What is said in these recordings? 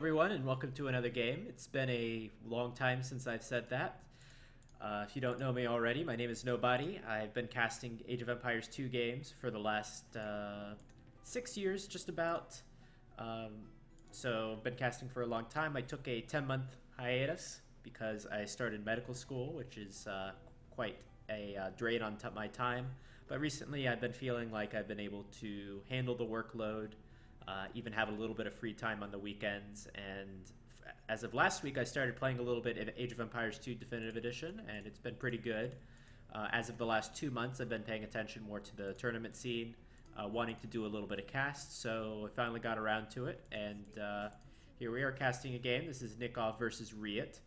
Everyone, and welcome to another game. It's been a long time since I've said that. If you don't know me already, my name is Nobody. I've been casting Age of Empires 2 games for the last 6 years, just about. So I've been casting for a long time. I took a 10-month hiatus because I started medical school, which is quite a drain on my time. But recently I've been feeling like I've been able to handle the workload, even have a little bit of free time on the weekends. And as of last week, I started playing a little bit of Age of Empires 2 Definitive Edition, and it's been pretty good. As of the last 2 months, I've been paying attention more to the tournament scene, wanting to do a little bit of casts, so I finally got around to it, and here we are casting a game. This is Nicov versus RiuT.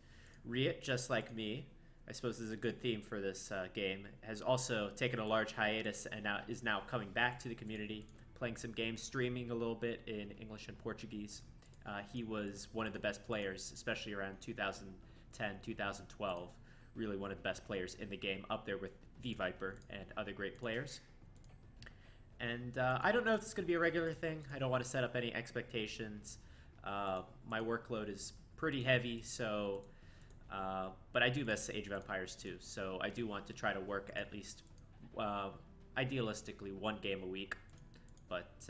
RiuT, just like me, I suppose this is a good theme for this game, has also taken a large hiatus and is now coming back to the community, playing some games, streaming a little bit in English and Portuguese. He was one of the best players, especially around 2010, 2012. Really one of the best players in the game, up there with V-Viper and other great players. And I don't know if this is going to be a regular thing. I don't want to set up any expectations. My workload is pretty heavy, so but I do miss Age of Empires 2, so I do want to try to work at least, idealistically, one game a week. But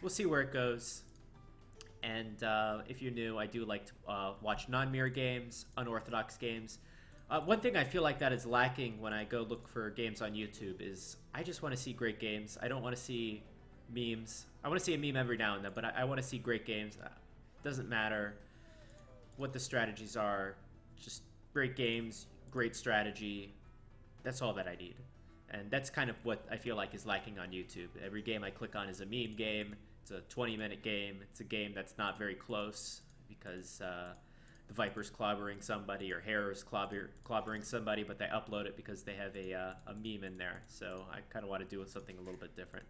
we'll see where it goes. And if you're new, I do like to watch non-mirror games, unorthodox games. One thing I feel like that is lacking when I go look for games on YouTube is I just want to see great games. I don't want to see memes. I want to see a meme every now and then, but I want to see great games. It doesn't matter what the strategies are. Just great games, great strategy. That's all that I need. And that's kind of what I feel like is lacking on YouTube. Every game I click on is a meme game. It's a 20-minute game. It's a game that's not very close because the Viper's clobbering somebody or Harrow's clobbering somebody, but they upload it because they have a meme in there. So I kind of want to do something a little bit different.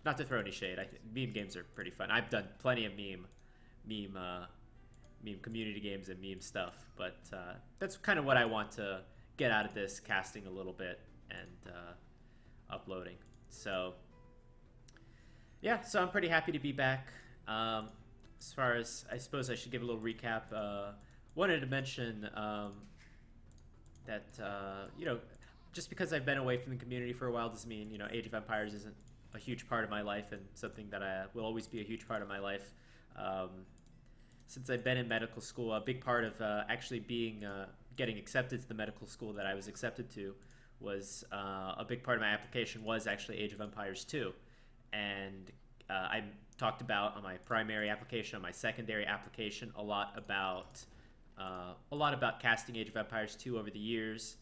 Not to throw any shade. Meme games are pretty fun. I've done plenty of meme community games and meme stuff, but that's kind of what I want to get out of this, casting a little bit and uploading. So yeah, so I'm pretty happy to be back. As far as, I suppose I should give a little recap. Wanted to mention that just because I've been away from the community for a while doesn't mean Age of Empires isn't a huge part of my life and something that will always be a huge part of my life. Since I've been in medical school, a big part of actually getting accepted to the medical school that I was accepted to was a big part of my application was actually Age of Empires 2. And I talked about on my primary application, on my secondary application, a lot about casting Age of Empires 2 over the years,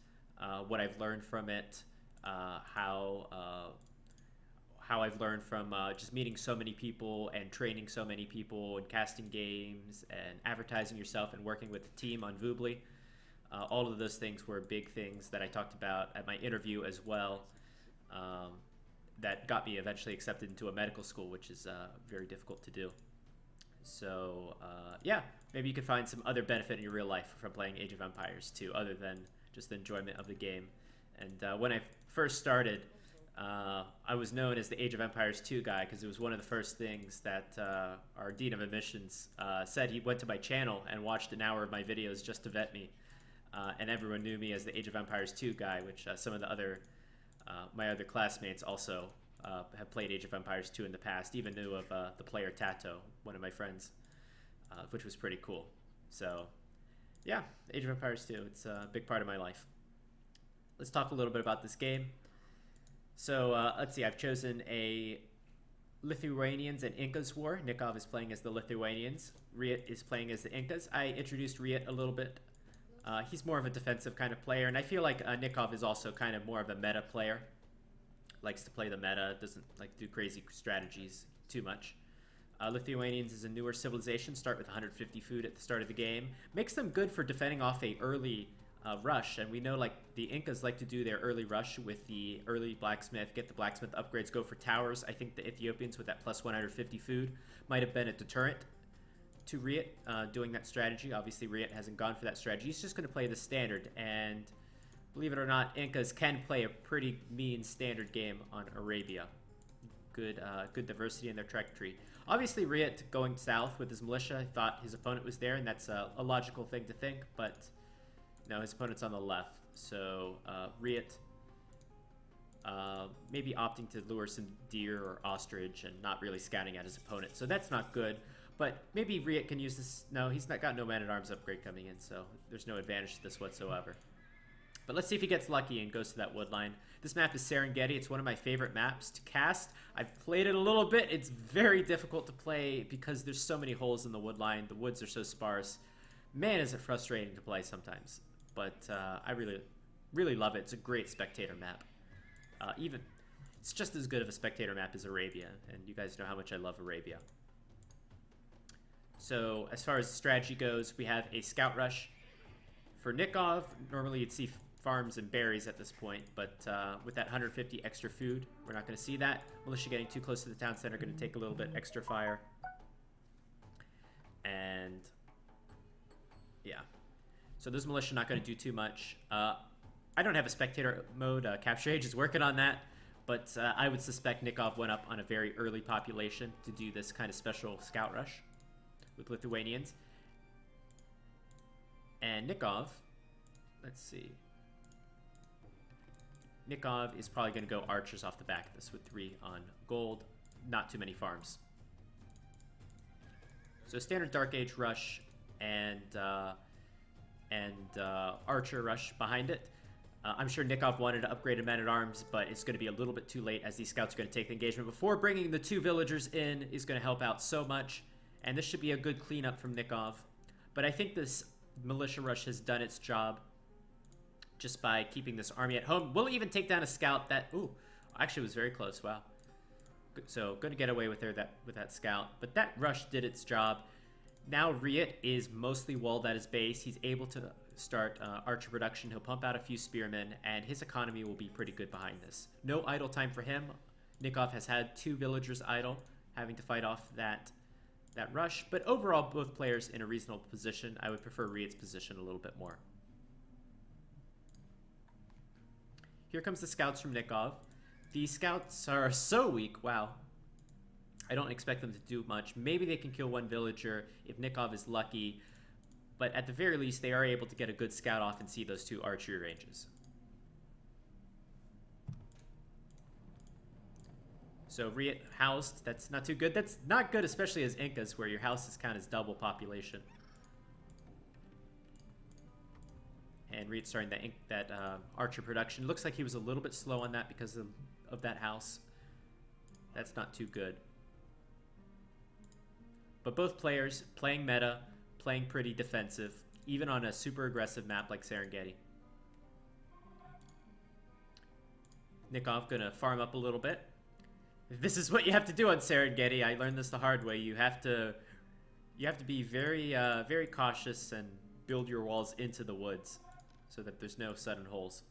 what I've learned from it, how I've learned from just meeting so many people and training so many people and casting games and advertising yourself and working with the team on Voobly. All of those things were big things that I talked about at my interview as well, that got me eventually accepted into a medical school, which is very difficult to do. So yeah, maybe you could find some other benefit in your real life from playing Age of Empires 2 other than just the enjoyment of the game. And when I first started, I was known as the Age of Empires 2 guy because it was one of the first things that our Dean of Admissions said. He went to my channel and watched an hour of my videos just to vet me. And everyone knew me as the Age of Empires 2 guy, which some of the my other classmates also have played Age of Empires 2 in the past, even knew of the player Tato, one of my friends, which was pretty cool. So yeah, Age of Empires 2, it's a big part of my life. Let's talk a little bit about this game. So let's see, I've chosen a Lithuanians and Incas war. Nicov is playing as the Lithuanians. RiuT is playing as the Incas. I introduced RiuT a little bit. He's more of a defensive kind of player, and I feel like Nicov is also kind of more of a meta player. Likes to play the meta, doesn't like to do crazy strategies too much. Lithuanians is a newer civilization, start with 150 food at the start of the game. Makes them good for defending off a early rush, and we know like the Incas like to do their early rush with the early blacksmith, get the blacksmith upgrades, go for towers. I think the Ethiopians with that plus 150 food might have been a deterrent to RiuT doing that strategy. Obviously RiuT hasn't gone for that strategy. He's just going to play the standard, and believe it or not, Incas can play a pretty mean standard game on Arabia. Good diversity in their trek tree. Obviously, RiuT going south with his militia thought his opponent was there, and that's a logical thing to think, but no, his opponent's on the left. So RiuT maybe opting to lure some deer or ostrich and not really scouting at his opponent. So that's not good, but maybe RiuT can use this. No, he's not got no man-at-arms upgrade coming in, so there's no advantage to this whatsoever. But let's see if he gets lucky and goes to that wood line. This map is Serengeti. It's one of my favorite maps to cast. I've played it a little bit. It's very difficult to play because there's so many holes in the wood line. The woods are so sparse. Man, is it frustrating to play sometimes. But I really, really love it. It's a great spectator map. It's just as good of a spectator map as Arabia, and you guys know how much I love Arabia. So as far as strategy goes, we have a scout rush for Nicov. Normally you'd see farms and berries at this point, but with that 150 extra food, we're not going to see that. Militia getting too close to the town center, going to take a little bit extra fire. And yeah, so those militia not going to do too much. I don't have a spectator mode. Capture Age is working on that, but I would suspect Nicov went up on a very early population to do this kind of special scout rush with Lithuanians. And Nicov, let's see. Nicov is probably going to go archers off the back of this with 3 on gold. Not too many farms. So standard Dark Age rush and archer rush behind it. I'm sure Nicov wanted to upgrade a man-at-arms, but it's going to be a little bit too late as these scouts are going to take the engagement. Before bringing the 2 villagers in is going to help out so much, and this should be a good cleanup from Nicov. But I think this militia rush has done its job just by keeping this army at home. We'll even take down a scout that, ooh, actually was very close, wow. So going to get away with that scout, but that rush did its job. Now RiuT is mostly walled at his base. He's able to start archer production. He'll pump out a few spearmen, and his economy will be pretty good behind this. No idle time for him. Nicov has had 2 villagers idle, having to fight off that rush. But overall, both players in a reasonable position. I would prefer RiuT's position a little bit more. Here comes the scouts from Nicov. These scouts are so weak. Wow. I don't expect them to do much. Maybe they can kill 1 villager if Nicov is lucky. But at the very least, they are able to get a good scout off and see those 2 archery ranges. So RiuT housed. That's not too good. That's not good, especially as Incas, where your houses count as double population. And RiuT starting that archer production. Looks like he was a little bit slow on that because of that house. That's not too good. But both players playing meta, playing pretty defensive, even on a super aggressive map like Serengeti. Nicov gonna farm up a little bit. This is what you have to do on Serengeti. I learned this the hard way. You have to be very very cautious and build your walls into the woods so that there's no sudden holes.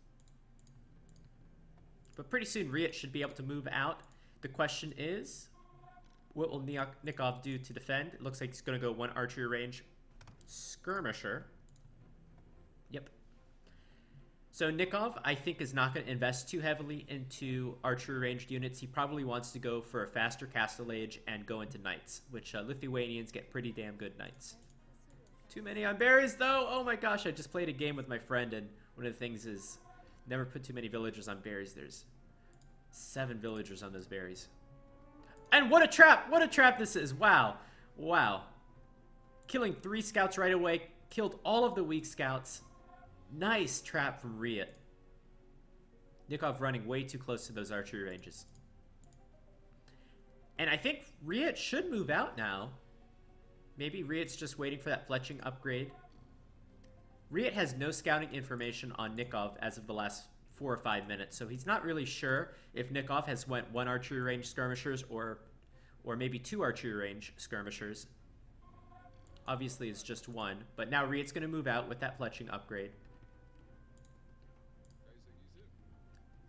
But pretty soon RiuT should be able to move out. The question is, what will Nicov do to defend? It looks like he's going to go 1 archery range skirmisher. Yep. So Nicov, I think, is not going to invest too heavily into archery ranged units. He probably wants to go for a faster castle age and go into knights, which Lithuanians get pretty damn good knights. Too many on berries, though. Oh my gosh, I just played a game with my friend, and one of the things is never put too many villagers on berries. There's 7 villagers on those berries. And what a trap! What a trap this is! Wow. Wow. Killing 3 scouts right away. Killed all of the weak scouts. Nice trap from RiuT. Nicov running way too close to those archery ranges. And I think RiuT should move out now. Maybe RiuT's just waiting for that fletching upgrade. RiuT has no scouting information on Nicov as of the last 4 or 5 minutes, so he's not really sure if Nicov has went 1 archery range skirmishers or maybe 2 archery range skirmishers. Obviously, it's just 1, but now RiuT's going to move out with that fletching upgrade.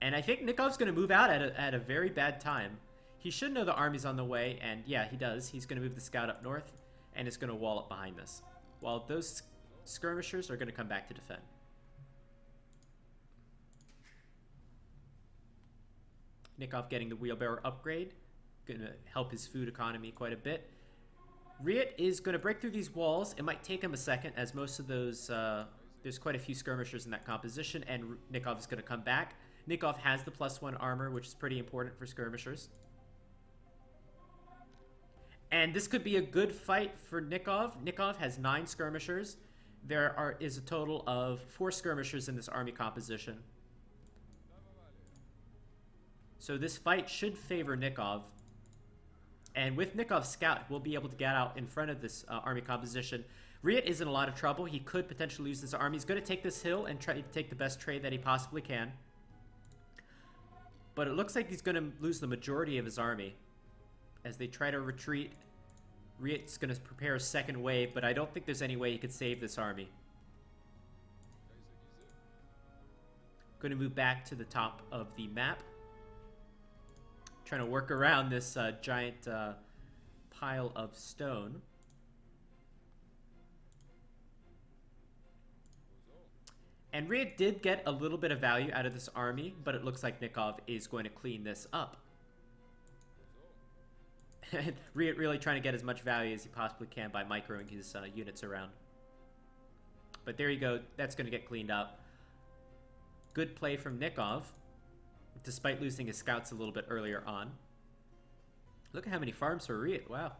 And I think Nikov's going to move out at a very bad time. He should know the army's on the way, and yeah, he does. He's going to move the scout up north, and it's going to wall up behind this, while those skirmishers are going to come back to defend. Nicov getting the wheelbarrow upgrade. going to help his food economy quite a bit. RiuT is going to break through these walls. It might take him a second, as most of those... there's quite a few skirmishers in that composition, and Nicov is going to come back. Nicov has the +1 armor, which is pretty important for skirmishers. And this could be a good fight for Nicov. Nicov has 9 skirmishers. There is a total of 4 skirmishers in this army composition. So this fight should favor Nicov. And with Nikov's scout, we'll be able to get out in front of this army composition. RiuT is in a lot of trouble. He could potentially lose this army. He's going to take this hill and try to take the best trade that he possibly can. But it looks like he's going to lose the majority of his army. As they try to retreat, RiuT's going to prepare a second wave, but I don't think there's any way he could save this army. Going to move back to the top of the map. Trying to work around this giant pile of stone. And RiuT did get a little bit of value out of this army, but it looks like Nicov is going to clean this up. And RiuT really trying to get as much value as he possibly can by microing his units around. But there you go. That's going to get cleaned up. Good play from Nicov, despite losing his scouts a little bit earlier on. Look at how many farms for RiuT. Wow.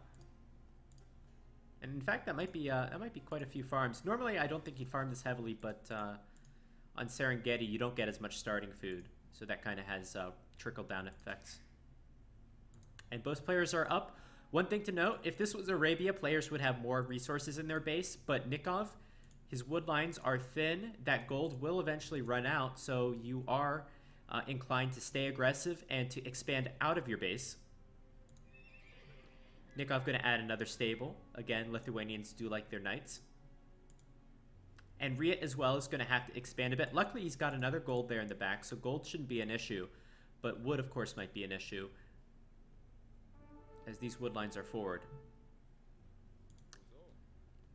And in fact, that might be quite a few farms. Normally, I don't think he'd farm this heavily, but on Serengeti, you don't get as much starting food. So that kind of has trickle-down effects. And both players are up. One thing to note, if this was Arabia, players would have more resources in their base, but Nicov, his wood lines are thin. That gold will eventually run out, so you are inclined to stay aggressive and to expand out of your base. Nicov going to add another stable. Again, Lithuanians do like their knights. And RiuT as well is going to have to expand a bit. Luckily, he's got another gold there in the back, so gold shouldn't be an issue. But wood, of course, might be an issue, as these wood lines are forward.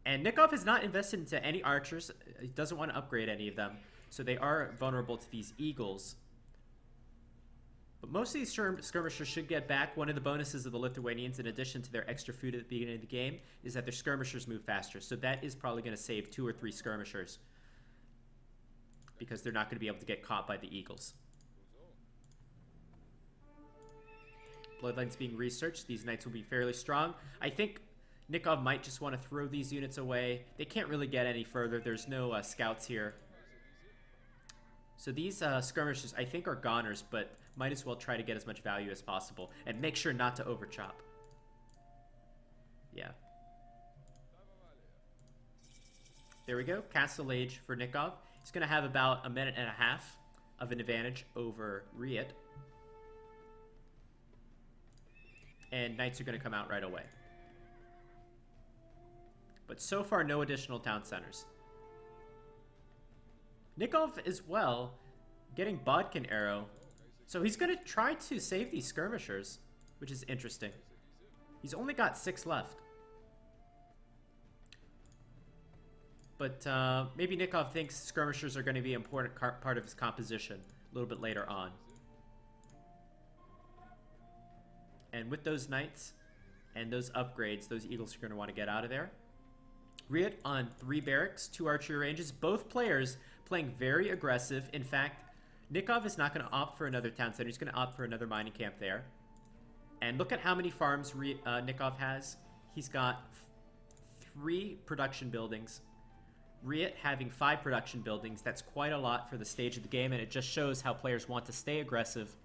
And Nicov is not invested into any archers. He doesn't want to upgrade any of them, so they are vulnerable to these eagles. But most of these skirmishers should get back. One of the bonuses of the Lithuanians, in addition to their extra food at the beginning of the game, is that their skirmishers move faster. So that is probably going to save 2 or 3 skirmishers, because they're not going to be able to get caught by the eagles. Bloodlines being researched. These knights will be fairly strong. I think Nicov might just want to throw these units away. They can't really get any further. There's no scouts here. So these skirmishers, I think, are goners, but might as well try to get as much value as possible. And make sure not to overchop. Yeah. There we go. Castle Age for Nicov. He's going to have about a minute and a half of an advantage over RiuT. And knights are going to come out right away. But so far, no additional town centers. Nicov as well, getting Bodkin Arrow. So he's going to try to save these skirmishers, which is interesting. He's only got 6 left. But maybe Nicov thinks skirmishers are going to be an important part of his composition a little bit later on. And with those knights and those upgrades, those eagles are going to want to get out of there. RiuT on 3 barracks, 2 archery ranges. Both players playing very aggressive. In fact, Nicov is not going to opt for another town center. He's going to opt for another mining camp there. And look at how many farms Nicov has. He's got 3 production buildings. RiuT having 5 production buildings. That's quite a lot for the stage of the game, and it just shows how players want to stay aggressive.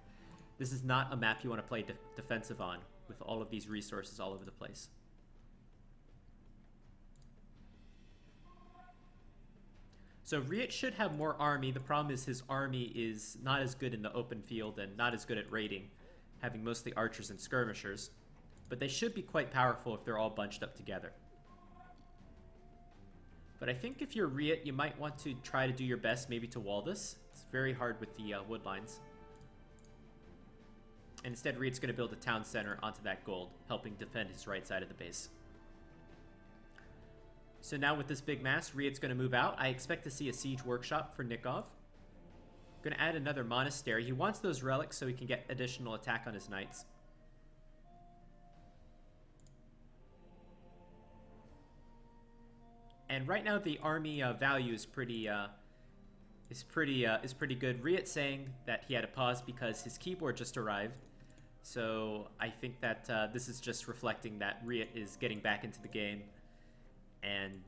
This is not a map you want to play defensive on, with all of these resources all over the place. So RiuT should have more army. The problem is his army is not as good in the open field and not as good at raiding, having mostly archers and skirmishers. But they should be quite powerful if they're all bunched up together. But I think if you're RiuT, you might want to try to do your best maybe to wall this. It's very hard with the wood lines. And instead, RiuT's going to build a town center onto that gold, helping defend his right side of the base. So now with this big mass, RiuT's going to move out. I expect to see a siege workshop for Nicov. Going to add another monastery. He wants those relics so he can get additional attack on his knights. And right now the army value is pretty good. RiuT saying that he had to pause because his keyboard just arrived. So I think that this is just reflecting that RiuT is getting back into the game. And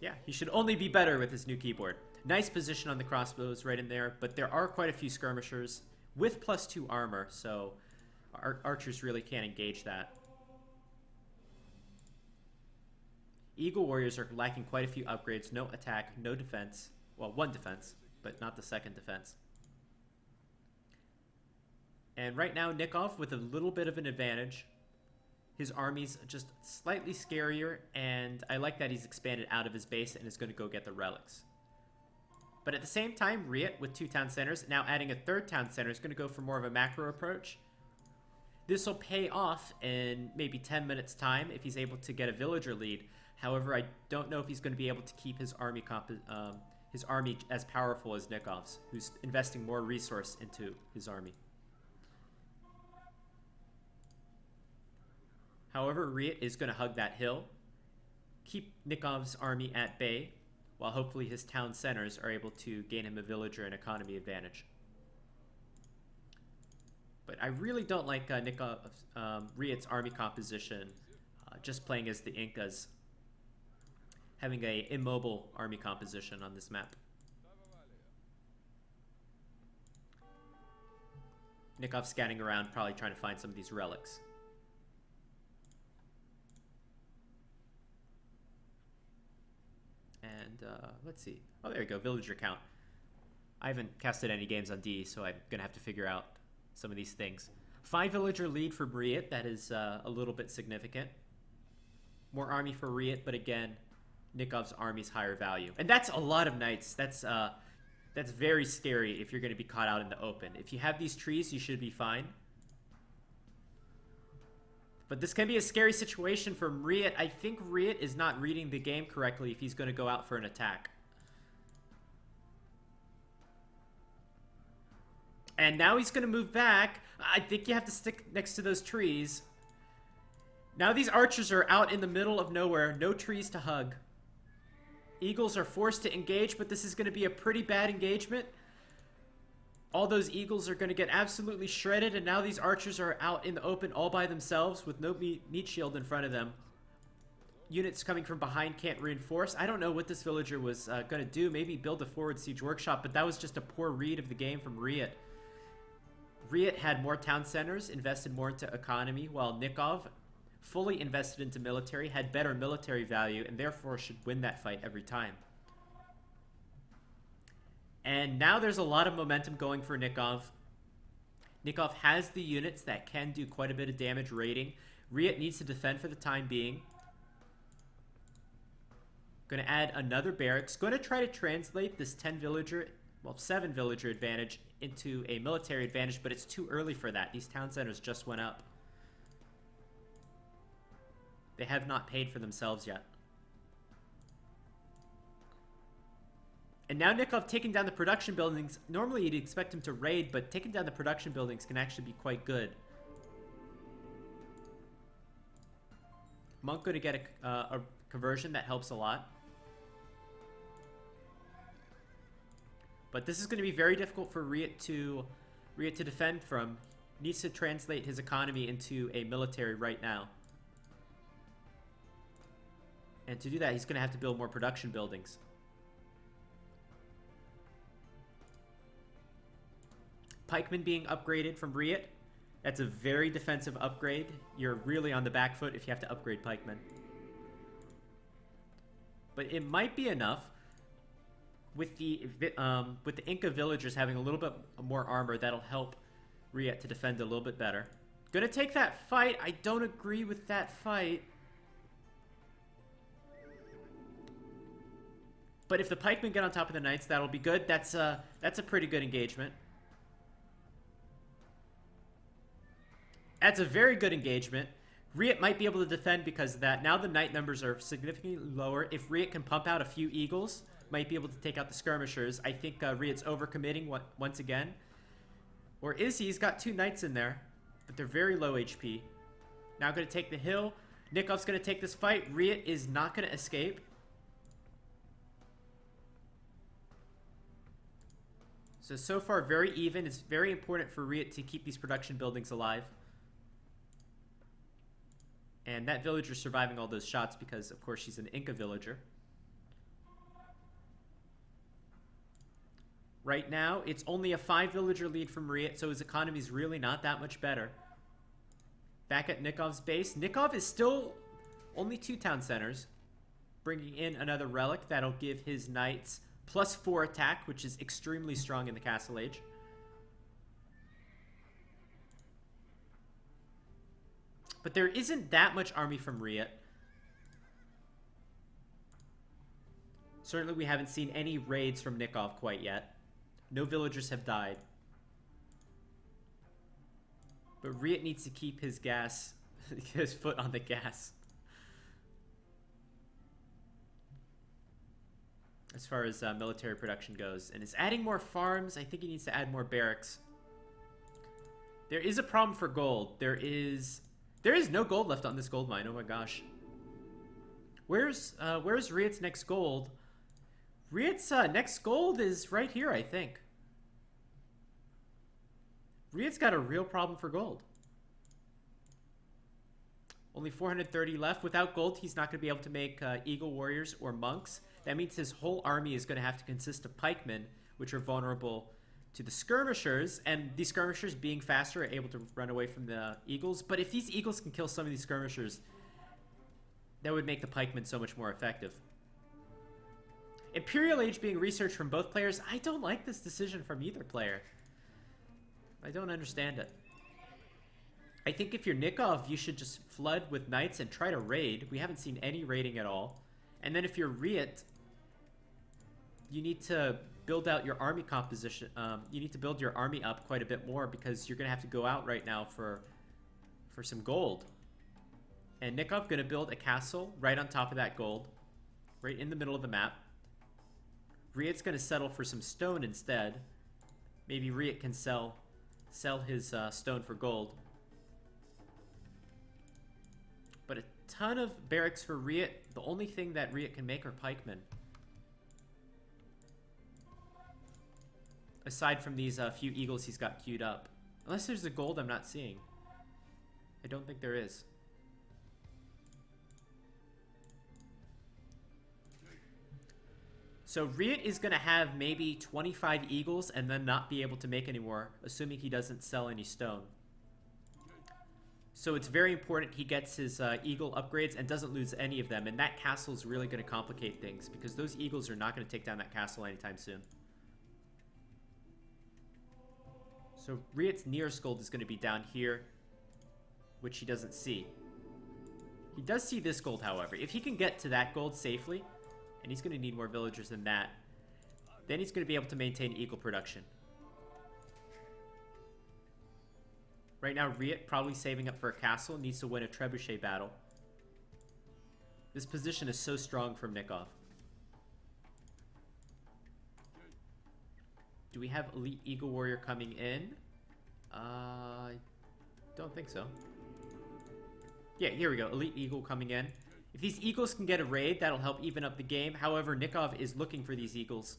yeah, he should only be better with his new keyboard. Nice position on the crossbows right in there, but there are quite a few skirmishers with +2 armor, so archers really can't engage that. Eagle warriors are lacking quite a few upgrades. No attack, no defense. Well, 1 defense, but not the 2nd defense. And right now, Nicov with a little bit of an advantage. His army's just slightly scarier, and I like that he's expanded out of his base and is going to go get the relics. But at the same time, RiuT with 2 town centers, now adding a 3rd town center, is going to go for more of a macro approach. This will pay off in maybe 10 minutes time if he's able to get a villager lead. However, I don't know if he's going to be able to keep his army as powerful as Nikov's, who's investing more resource into his army. However, RiuT is going to hug that hill, keep Nikov's army at bay, while hopefully his town centers are able to gain him a villager and economy advantage. But I really don't like RiuT's army composition, just playing as the Incas, having a immobile army composition on this map. Nicov scanning around, probably trying to find some of these relics. And let's see. Oh, there you go, villager count. I haven't casted any games on D, so I'm gonna have to figure out some of these things. 5 villager lead for RiuT, that is a little bit significant. More army for RiuT, but again, Nikov's army's higher value. And that's a lot of knights. That's very scary if you're going to be caught out in the open. If you have these trees, you should be fine. But this can be a scary situation for RiuT. I think RiuT is not reading the game correctly if he's going to go out for an attack. And now he's going to move back. I think you have to stick next to those trees. Now these archers are out in the middle of nowhere. No trees to hug. Eagles are forced to engage, but this is going to be a pretty bad engagement. All those eagles are going to get absolutely shredded, and now these archers are out in the open all by themselves with no meat shield in front of them. Units coming from behind can't reinforce. I don't know what this villager was going to do. Maybe build a forward siege workshop, but that was just a poor read of the game from RiuT. RiuT had more town centers, invested more into economy, while Nicov, fully invested into military, had better military value, and therefore should win that fight every time. And now there's a lot of momentum going for Nicov. Nicov has the units that can do quite a bit of damage raiding. RiuT needs to defend for the time being. Going to add another barracks. Going to try to translate this 7 villager advantage into a military advantage, but it's too early for that. These town centers just went up. They have not paid for themselves yet. And now Nicov taking down the production buildings. Normally you'd expect him to raid, but taking down the production buildings can actually be quite good. Monk going to get a conversion that helps a lot. But this is going to be very difficult for RiuT to defend from. Needs to translate his economy into a military right now. And to do that, he's going to have to build more production buildings. Pikemen being upgraded from RiuT. That's a very defensive upgrade. You're really on the back foot if you have to upgrade pikemen. But it might be enough with the Inca villagers having a little bit more armor. That'll help RiuT to defend a little bit better. Gonna take that fight. I don't agree with that fight. But if the pikemen get on top of the knights, that'll be good. That's a pretty good engagement. That's a very good engagement. RiuT might be able to defend because of that. Now the knight numbers are significantly lower. If RiuT can pump out a few eagles, might be able to take out the skirmishers. I think RiuT's overcommitting once again. Or is he? He's got 2 knights in there, but they're very low HP. Now going to take the hill. Nikov's going to take this fight. RiuT is not going to escape. So far, very even. It's very important for RiuT to keep these production buildings alive. And that villager's surviving all those shots because, of course, she's an Inca villager. Right now, it's only a 5-villager lead from RiuT, so his economy's really not that much better. Back at Nikov's base. Nicov is still only 2 town centers, bringing in another relic that'll give his knights +4 attack, which is extremely strong in the Castle Age. But there isn't that much army from RiuT. Certainly we haven't seen any raids from Nicov quite yet. No villagers have died. But RiuT needs to keep his foot on the gas. As far as military production goes. And is adding more farms. I think he needs to add more barracks. There is a problem for gold. There is no gold left on this gold mine. Oh my gosh. Where's RiuT's next gold? RiuT's next gold is right here, I think. RiuT's got a real problem for gold. Only 430 left. Without gold, he's not going to be able to make Eagle Warriors or Monks. That means his whole army is going to have to consist of pikemen, which are vulnerable to the skirmishers. And these skirmishers, being faster, are able to run away from the Eagles. But if these Eagles can kill some of these skirmishers, that would make the pikemen so much more effective. Imperial Age being researched from both players. I don't like this decision from either player. I don't understand it. I think if you're Nicov, you should just flood with knights and try to raid. We haven't seen any raiding at all. And then if you're RiuT, you need to build out your army composition. You need to build your army up quite a bit more because you're going to have to go out right now for some gold. And Nicov going to build a castle right on top of that gold, right in the middle of the map. RiuT's going to settle for some stone instead. Maybe RiuT can sell his stone for gold. But a ton of barracks for RiuT. The only thing that RiuT can make are pikemen. Aside from these few eagles he's got queued up. Unless there's a gold I'm not seeing. I don't think there is. So RiuT is going to have maybe 25 eagles and then not be able to make any more, assuming he doesn't sell any stone. So it's very important he gets his eagle upgrades and doesn't lose any of them. And that castle is really going to complicate things because those eagles are not going to take down that castle anytime soon. So RiuT's nearest gold is going to be down here, which he doesn't see. He does see this gold, however. If he can get to that gold safely, and he's going to need more villagers than that, then he's going to be able to maintain eagle production. Right now, RiuT, probably saving up for a castle, needs to win a trebuchet battle. This position is so strong from Nicov. Do we have Elite Eagle Warrior coming in? I don't think so. Yeah, here we go. Elite Eagle coming in. If these eagles can get a raid, that'll help even up the game. However, Nicov is looking for these eagles.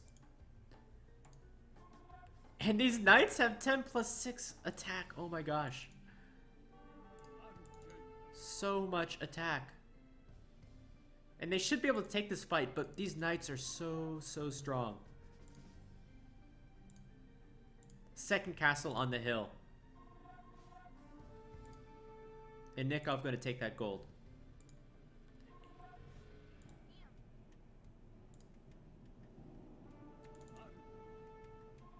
And these knights have 10+6 attack. Oh my gosh. So much attack. And they should be able to take this fight, but these knights are so strong. Second castle on the hill. And Nicov going to take that gold.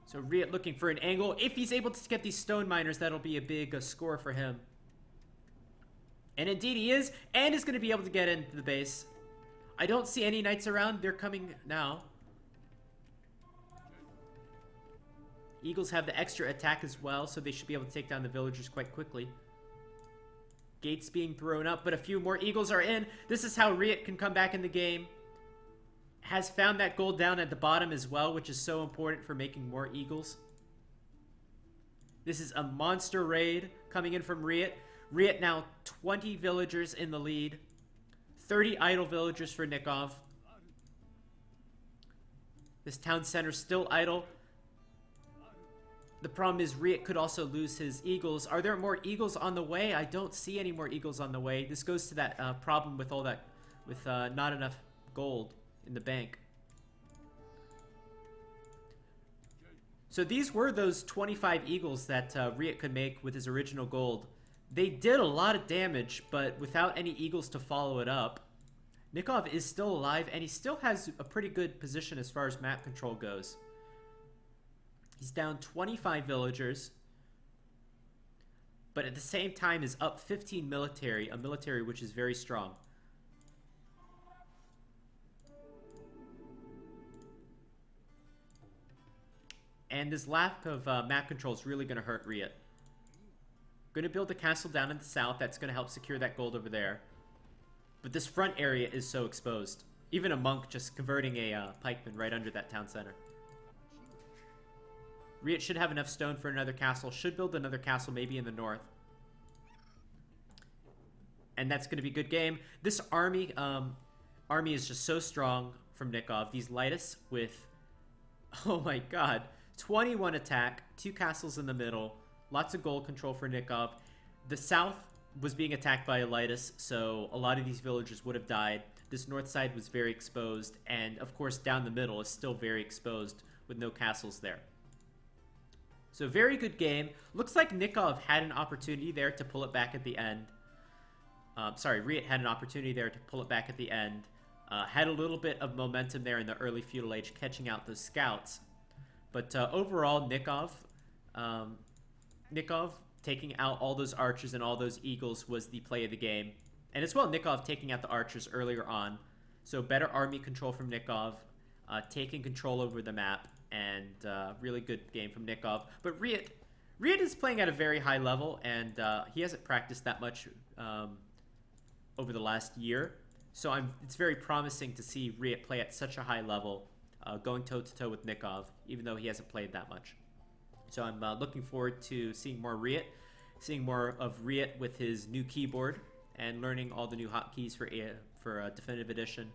So RiuT looking for an angle. If he's able to get these stone miners, that'll be a big score for him. And indeed he is, and is going to be able to get into the base. I don't see any knights around. They're coming now. Eagles have the extra attack as well, so they should be able to take down the villagers quite quickly. Gates being thrown up, but a few more eagles are in. This is how RiuT can come back in the game. Has found that gold down at the bottom as well, which is so important for making more eagles. This is a monster raid coming in from RiuT. RiuT now 20 villagers in the lead. 30 idle villagers for Nicov. This town center still idle. The problem is RiuT could also lose his eagles. Are there more eagles on the way? I don't see any more eagles on the way. This goes to that problem with all that, with not enough gold in the bank. So these were those 25 eagles that RiuT could make with his original gold. They did a lot of damage, but without any eagles to follow it up. Nicov is still alive, and he still has a pretty good position as far as map control goes. He's down 25 villagers, but at the same time is up 15 military, a military which is very strong. And this lack of map control is really going to hurt RiuT. Going to build a castle down in the south that's going to help secure that gold over there. But this front area is so exposed. Even a monk just converting a pikeman right under that town center. RiuT should have enough stone for another castle. Should build another castle maybe in the north. And that's going to be a good game. This army is just so strong from Nicov. These Lightus with, oh my god, 21 attack, 2 castles in the middle, lots of gold control for Nicov. The south was being attacked by a Lightus, so a lot of these villagers would have died. This north side was very exposed, and of course down the middle is still very exposed with no castles there. So very good game. Looks like Nicov had an opportunity there to pull it back at the end. Sorry, RiuT had an opportunity there to pull it back at the end. Had a little bit of momentum there in the early feudal age, catching out those scouts. But overall, Nicov taking out all those archers and all those eagles was the play of the game. And as well, Nicov taking out the archers earlier on. So better army control from Nicov, taking control over the map, and really good game from Nicov. But RiuT is playing at a very high level, and he hasn't practiced that much over the last year. So it's very promising to see RiuT play at such a high level, going toe-to-toe with Nicov, even though he hasn't played that much. So I'm looking forward to seeing more RiuT, seeing more of RiuT with his new keyboard, and learning all the new hotkeys for Definitive Edition.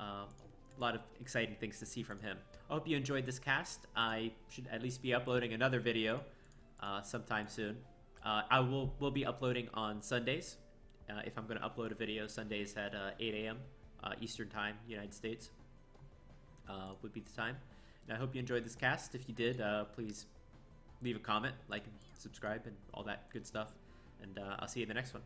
A lot of exciting things to see from him. I hope you enjoyed this cast. I should at least be uploading another video sometime soon. I will be uploading on Sundays. If I'm going to upload a video, Sundays at 8 a.m. Eastern Time, United States would be the time. And I hope you enjoyed this cast. If you did, please leave a comment, like, and subscribe, and all that good stuff. And I'll see you in the next one.